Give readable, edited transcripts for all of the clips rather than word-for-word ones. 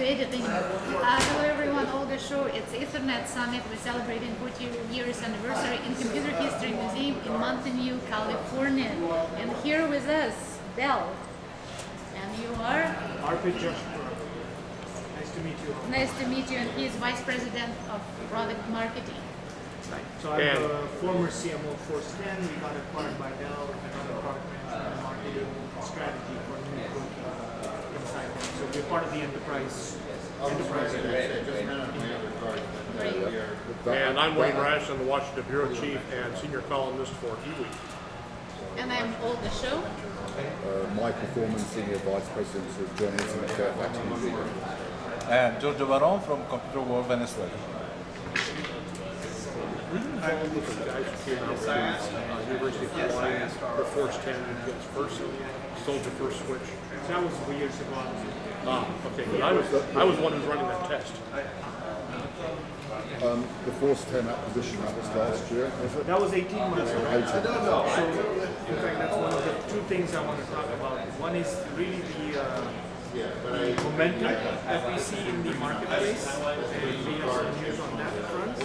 editing. Hello everyone, Olga-Show. It's Ethernet Summit. We're celebrating 40 years anniversary in Computer History Museum in Mountain View, California. And here with us, Del. And you are? Arpit. Nice to meet you. Nice to meet you. And he is Vice President of Product Marketing. Right. So I'm the former CMO of Force 10. We got acquired by Dell and run the product management and marketing strategy for new growth inside them. So we're part of the enterprise. And I'm Wayne Rash. I'm the Washington Bureau Chief and Senior Columnist for eWeek. And I'm Olga-Show. Michael Foreman, Senior Vice President of Journalism at Fairfax Museum. And Giorgio Baron from Computer World Venezuela. I look at the guys who came out of University of Hawaii, the Force 10, and gets first, sold the first switch. That was years ago. Okay, but I was one who was running that test. The Force 10 acquisition, that was last year, was it? That was 18 months ago. 18. So, in fact, that's one of the two things I want to talk about. One is really the momentum that we see in the marketplace, and we have some news on that front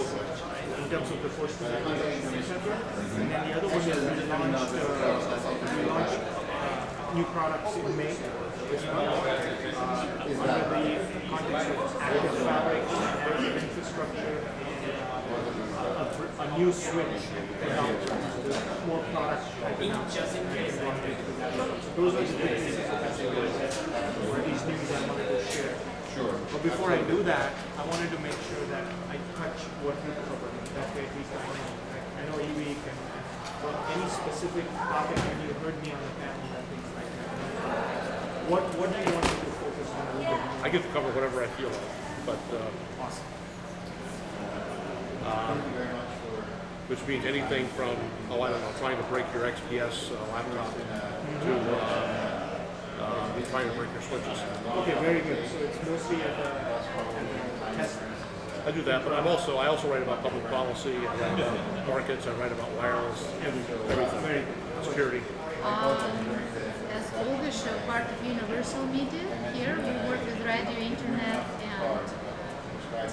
in terms of the Force 10 acquisition, etc. And then the other one is we launched new products in May as well, under the context of active fabric, active infrastructure, a new switch developed, more products announced. Those are the big things or these things I wanted to share. Sure. But before I do that, I wanted to make sure that I touch what you covered. That way at least I know eWeek and any specific topic when you heard me on the panel and things like that. What do you want me to focus on a little bit more? I get to cover whatever I feel like, but Awesome. Thank you very much which means anything from, I don't know, trying to break your XPS laptop to trying to break your switches. Okay, very good. So it's mostly at the test. I do that, but I also write about public policy, I write about markets, I write about wireless, everything, Very good. security. As Olga-Show, part of Universal Media, here we work with radio, internet, and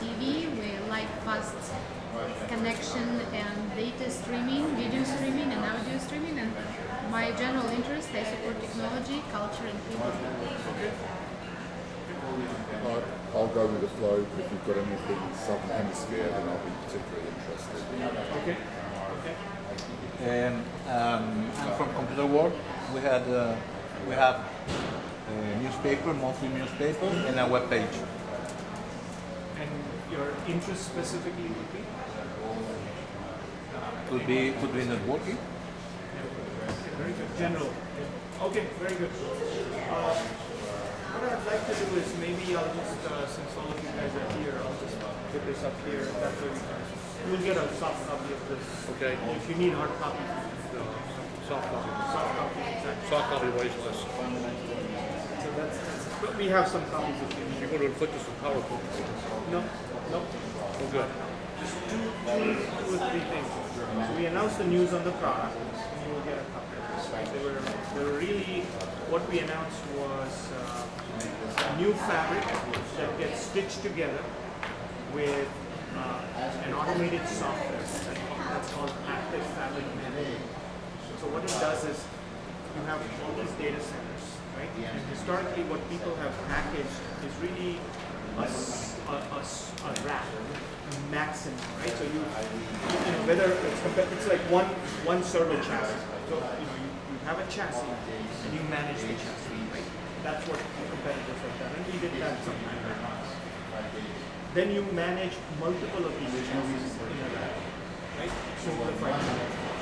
TV. We like fast connection and data streaming, video streaming, and audio streaming. And my general interest, I support technology, culture, and people. I'll go with the flow. If you've got anything Southern Hemisphere, then I'll be particularly interested. Okay. I'm from Computer World. We have a newspaper, monthly newspaper, and a web page. And your interest specifically would be? Could be networking. Very good. General. Okay, very good. What I'd like to do is maybe I'll just, since all of you guys are here, I'll just put this up here. That way you'll get a soft copy of this. Okay. If you need hard copies, Soft copy. soft copy, exactly. Soft copy waste list. So that's but we have some copies if you need. You're going to inflict us with PowerPoint. No. Oh, good. Just two or three things. So we announced the news on the product, and you will get a copy of this. Right? They were really, what we announced was a new fabric that gets stitched together with an automated software that's called Active Fabric Management. So what it does is you have all these data centers, right? And historically, what people have packaged is really a rack, a maximum, right? So you know whether it's like one server chassis. So you have a chassis and you manage the chassis, right? That's what competitors have done, and we did that sometime back. Then you manage multiple of these chassis in a rack, right? Simplified.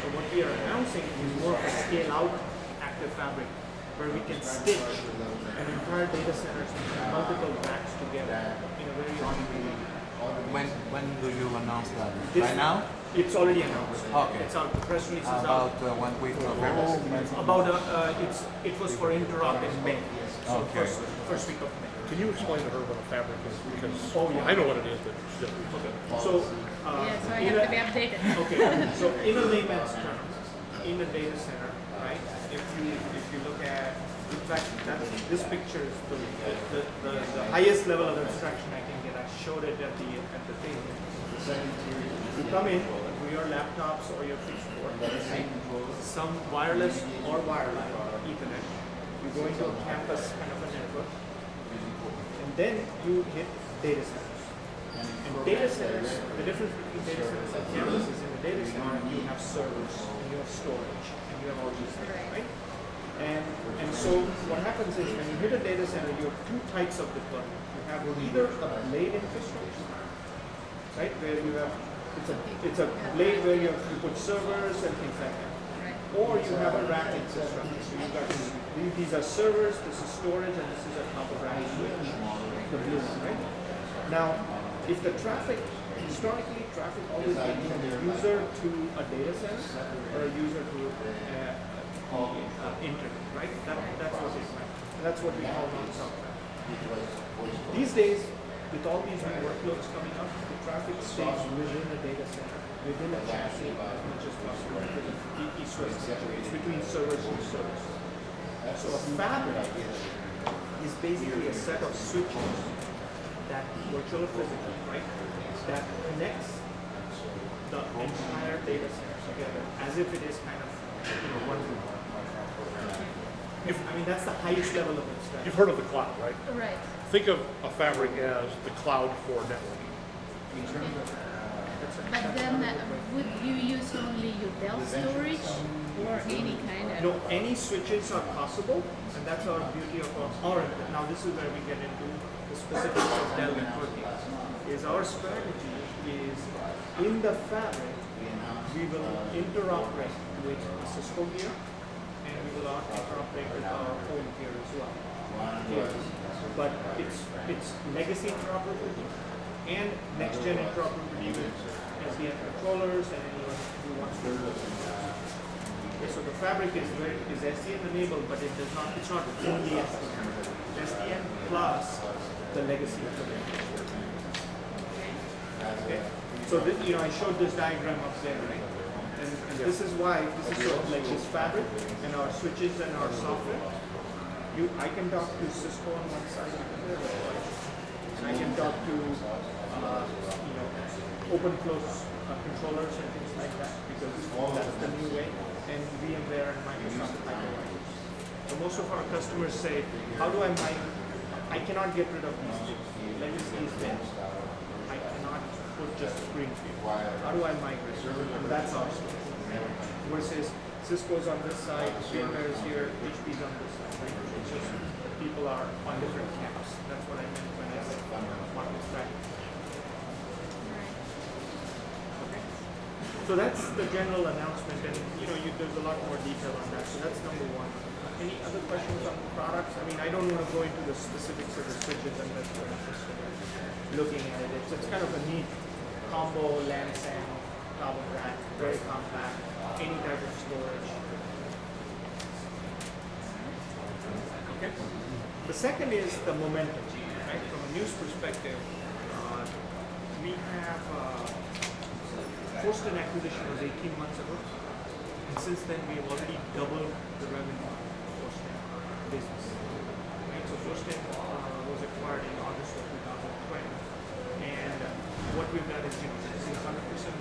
So what we are announcing is more of a scale-out active fabric, where we can stitch an entire data center and multiple racks together in a very automated way. When do you announce that? This- Right now? It's already announced. Okay. It's out. The press release is About out. 1 week ago. About it was for interop in May. So Okay. first week of May. Can you explain to her what a fabric is? Because Yeah. I know what it is, but she doesn't. Okay. So So I have to be updated. okay. So in a layman's terms, in a data center, right? If you look at In fact, this picture is the highest level of abstraction I can get. I showed it at the table. You come in with your laptops or your fixed board, some wireless or wireline Ethernet. You go into a campus kind of a network, and then you hit data centers. And data centers, the difference between data centers and campuses, in the data center you have servers and you have storage and you have all these things, right? And so what happens is when you hit a data center, you have two types of deployment. You have either a blade infrastructure, right, where you have it's a blade where you put servers and things like that. Or you have a rack infrastructure. So you've got these are servers, this is storage, and this is a top of rack switch, the blue one, right? Now, if the traffic, historically, traffic always went from a user to a data center or a user to internet, right? That's what it meant. That's what we call non-stop traffic. These days, with all these new workloads coming up, the traffic stays within a data center, within a chassis as much as possible, because of the east-west situation. It's between servers and servers. So a fabric is basically a set of switches that virtual or physical, right, that connects the entire data center together as if it is kind of one room. I mean, that's the highest level of abstraction. You've heard of the cloud, right? Right. Think of a fabric as the cloud for networking. But then would you use only your Dell storage or any kind of? No, any switches are possible, and that's our beauty of our now this is where we get into the specifics of Dell networking. Is our strategy is in the fabric we will interoperate with Cisco gear, and we will interoperate with our own gear as well. Here. But it's legacy interoperability and next gen interoperability with SDN controllers and anyone who wants to. Okay, so the fabric is SDN enabled, but it's not only SDN. SDN plus the legacy implementation. Okay. So I showed this diagram up there, right? And this is why this is sort of like this fabric and our switches and our software. I can talk to Cisco on one side of the and I can talk to open close controllers and things like that, because that's the new way. And VMware and Microsoft hypervisors. So most of our customers say, how do I migrate? I cannot get rid of these things. Legacy is dead. I cannot put just Greenfield. How do I migrate? And that's our solution. Versus Cisco's on this side, VMware is here, HP's on this side. Right? It's just people are on different camps. That's what I meant when I said market strategy. Okay. So that's the general announcement, and there's a lot more detail on that. So that's number one. Any other questions on the products? I mean, I don't want to go into the specifics of the switches unless we're interested in looking at it. It's kind of a neat combo LAN SAN, top of rack, very compact, any type of storage. Okay. The second is the momentum, right? From a news perspective, we have Forston acquisition was 18 months ago, and since then we have already doubled the revenue of Forston business. Right? So Forston was acquired in August of 2020, and what we've done is, this is 100%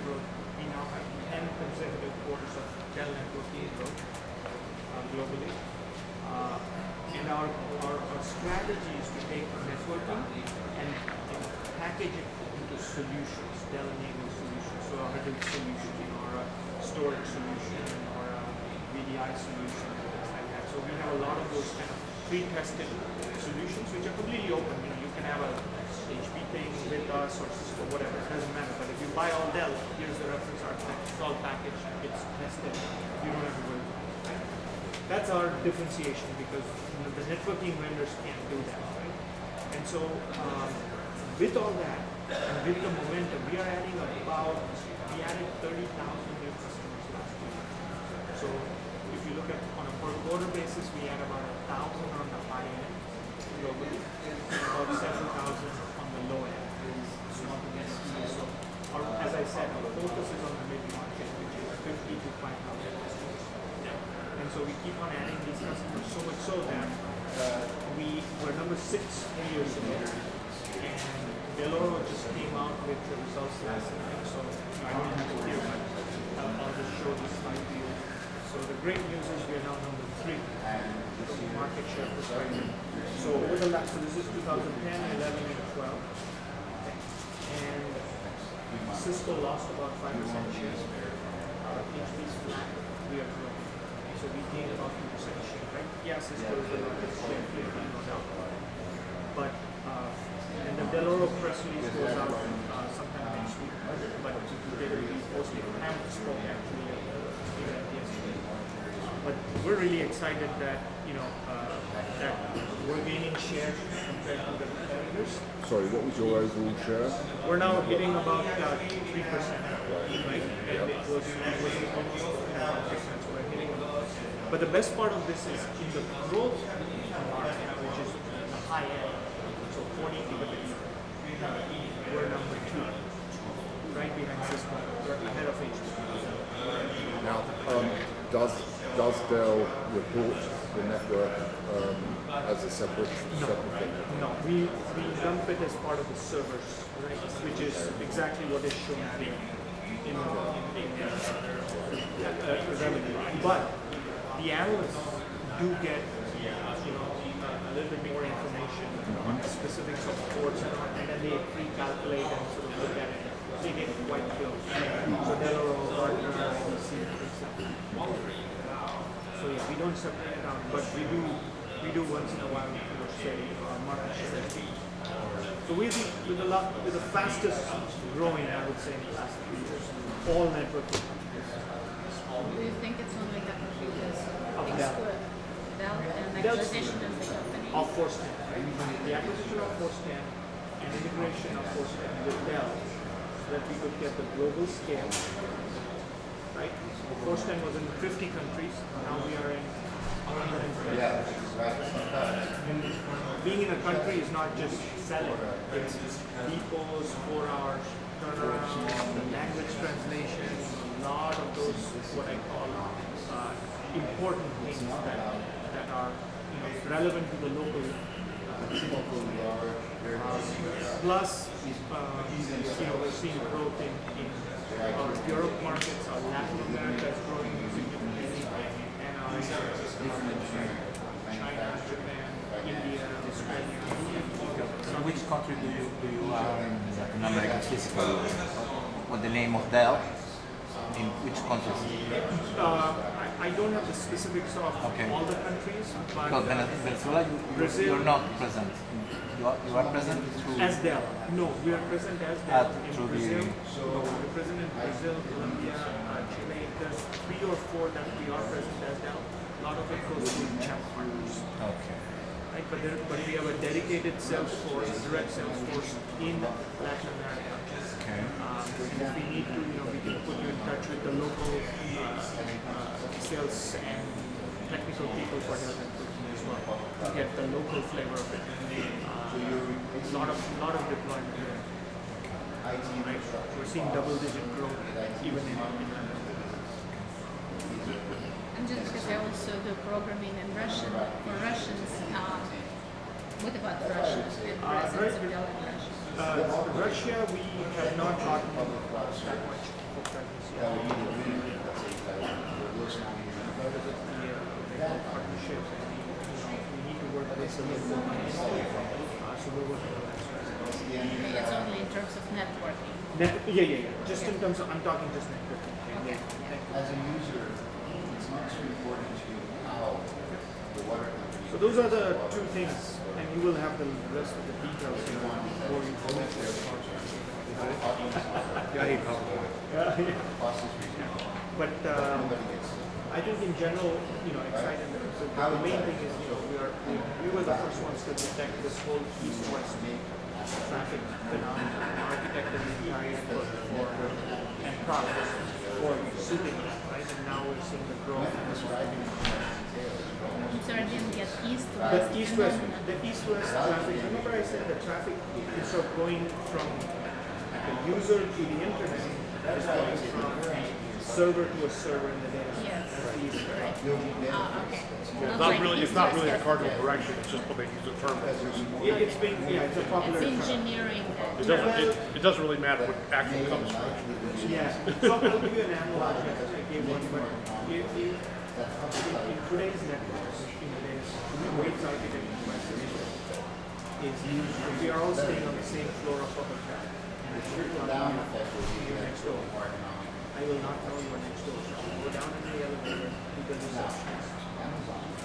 growth. We now have 10 consecutive quarters of Dell networking growth globally. And our strategy is to take networking and package it into solutions, Dell-enabled solutions, so a Hadoop solution, or a storage solution, or a VDI solution, things like that. So we have a lot of those kind of pre-tested solutions, which are completely open. You can have a HP thing with us or Cisco, whatever, it doesn't matter. But if you buy all Dell, here's the reference architecture, it's all packaged, it's tested. You don't have to worry. That's our differentiation, because the networking vendors can't do that, right? And so with all that, and with the momentum, we are adding we added 30,000 new customers last year. So if you look at on a per quarter basis, we add about 1,000 on the high end globally, and about 7,000 on the low end, small to medium. So as I said, our focus is on the mid-market, which is 50 to 5,000 customers. And So we keep on adding these customers, so much so that we were number 6 years ago, and Deloro just came out with the results last night, so I don't have it here, but I'll just show this slide to you. So the great news is we are now number 3 from a market share perspective. So over the last, so this is 2010, 11, and 12, and Cisco lost about 5% share. HP's flat, we are growing. So we gained about 2% share, right? Yeah, Cisco is the largest share here, no doubt. But, and the Deloro press release goes out sometime next week. But they will be posting Ham spoke actually yesterday. But we're really excited that, that we're gaining share compared to the competitors. Sorry, what was your overall share? We're now hitting about 3%, right? And it was almost 5%, so we're hitting about. But the best part of this is in the growth market, which is the high end, so 40 gigabits, we're number 2, right behind Cisco, we're ahead of HP. Now, does Dell report the network as a separate thing? No, we lump it as part of the servers, right? Which is exactly what is shown here in revenue. But the analysts do get a little bit more information on the specifics of ports and then they pre-calculate and sort of look at it. They get quite close. So Deloro, Gartner, IDC, so yeah, we don't separate it out, but we do once in a while say market share. So we're the fastest growing, I would say, in the last 3 years. All network companies. Do you think it's only happened because Of Dell. Dell and Dell's- acquisition of the company? Of Force10, right? The acquisition of Force10 and integration of Force10 with Dell, so that we could get the global scale, right? Force10 was in 50 countries, now we are in 120 countries. And being in a country is not just selling, it's depots, 4 hours turnaround, the language translation, a lot of those, what I call important things that are relevant to the local plus we're seeing growth in our Europe markets, our Latin America is growing significantly, and our China, Japan, India, Australia. In which country do you are in Latin America physically? What the name of Dell? In which countries? I don't have the specifics of Okay. all the countries, but Because Venezuela, Brazil- you're not present. You are present through. as Dell. No, we are present as Dell in through the- Brazil. No, we're present in Brazil, Colombia, Chile. There's 3 or 4 that we are present as Dell. A lot of it goes to channel partners. Okay. Right, but we have a dedicated sales force, direct sales force in Latin America. Okay. And if we need to, we can put you in touch with the local sales and technical people for help and cooking as well to get the local flavor of it. Lot of deployment here. Right? We're seeing double-digit growth even in And just because I also do programming in Russian for Russians, what about the Russians and residents of Dell in Russia? Russia, we have not gotten that much presence yet. Partnerships, and we need to work with the local companies. So we're working on that. It's only in terms of networking. Yeah. Just in terms of, I'm talking just networking. Okay. As a user, it's not too important to you how the water company. So those are the 2 things, and you will have the rest of the details before you go into the project. But I think in general, excited. So the main thing is, we were the first ones to detect this whole east-west traffic phenomenon and architected the entire network for and products for suiting that, right? And now we're seeing the growth. I'm sorry, I didn't get east-west. The east-west traffic. Remember I said the traffic instead of going from the user to the internet, that is going from server to a server in the data center. Yes. That's the easy. Right. Okay. It's not really, it's not really a cardinal direction, it's just what they use the term. It's being, yeah, it's a popular It's term. engineering. It doesn't really matter what actual comes first. Yeah. So I'll give you an analogy. I gave one, but in today's networks, in the data center, weights architecture by solution is used. We are all staying on the same floor of a hotel. And if you're next door, I will not know you are next door. So I'll go down in the elevator to the receptionist,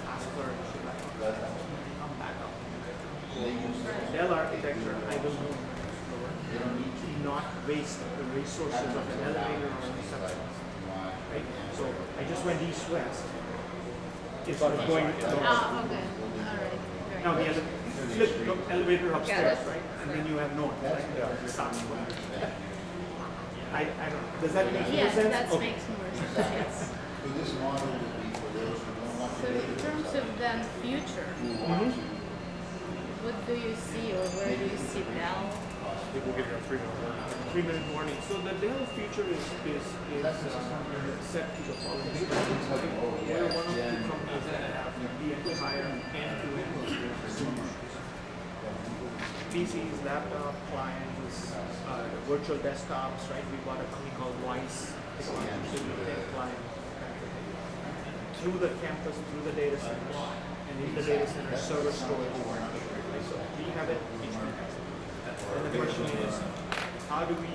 ask for a come back up. Dell architecture, I will know you are next floor. Not waste the resources of an elevator or a receptionist. Right? So I just went east-west. It's not going north. Oh, okay. All right. Very Now the good. other flip the elevator upstairs, Got it. right? And then you have north, right? South. I don't. Does that make more Yes, sense? that Okay. makes more sense. Yes. So this model would be for those who don't want So to in terms of then future, what do you see or where do you see Dell? People give you a 3-minute warning. 3-minute warning. So the Dell future is set to the following. We're one of the companies that have the entire end-to-end solution. PCs, laptop, clients, virtual desktops, right? We bought a company called Weiss, client. Through the campus, through the data center, and in the data center, server storage. Right? So we have it. And the question is, how do we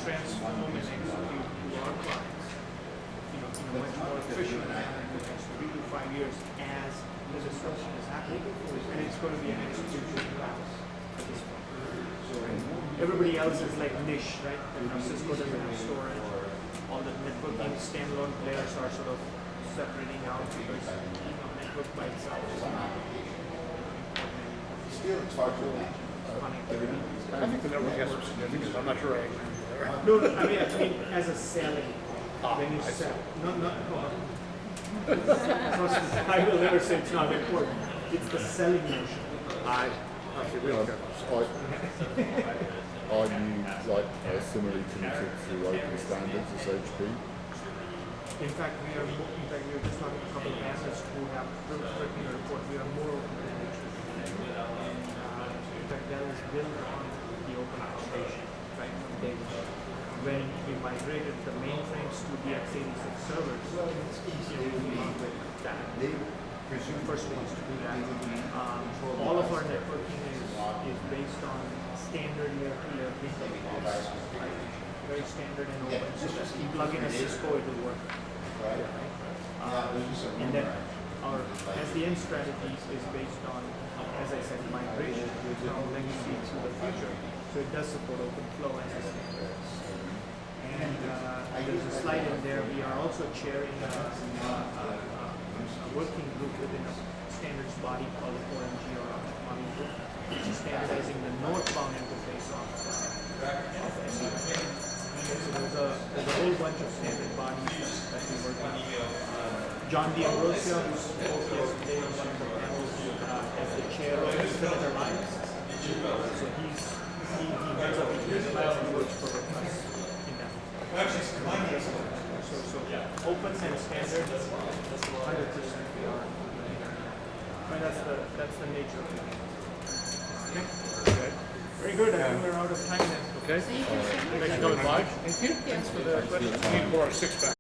transform and execute to our clients, in a much more efficient manner in the next 3 to 5 years as the disruption is happening, and it's going to be an execution class at this point. So everybody else is like niche, right? Cisco doesn't have storage. All the networking standalone players are sort of separating out because network by itself is not Still, it's hard to imagine. connectivity. I think the network has some significance, I'm not sure I agree with that. No, I mean as a selling, when you sell, no. Trust me, I will never say it's not important. It's the selling motion. Okay, we You know, don't get I'm similarly committed to open standards as HP. In fact, we are just talking to a couple of analysts who have written a report. We are more open than HP. And in fact, Dell is built on the open foundation, right, from day one. When we migrated the mainframes to the x86 servers, we came with that. First ones to do that. All of our networking is based on standard layer protocols, right? Very standard and open. So just you plug in a Cisco, it will work. And then our SDN strategy is based on, as I said, migration from legacy to the future. So it does support open flow as a standard. And there's a slide in there. We are also chairing a working group within a standards body called the 4MG or Money Group, which is standardizing the northbound interface of SDN. So there's a whole bunch of standard bodies that we work on. John D'Ambrosio, who spoke yesterday on one of the panels as the chair of the Internet Alliance. So he heads up the class and works for us in that. So open and standard, 100% we are. But that's the nature of it. Okay. Very good. I think we're out of time then. Okay. Thank you so much. Thanks for coming by. Thank you. Thanks for the question. Need more 6-pack.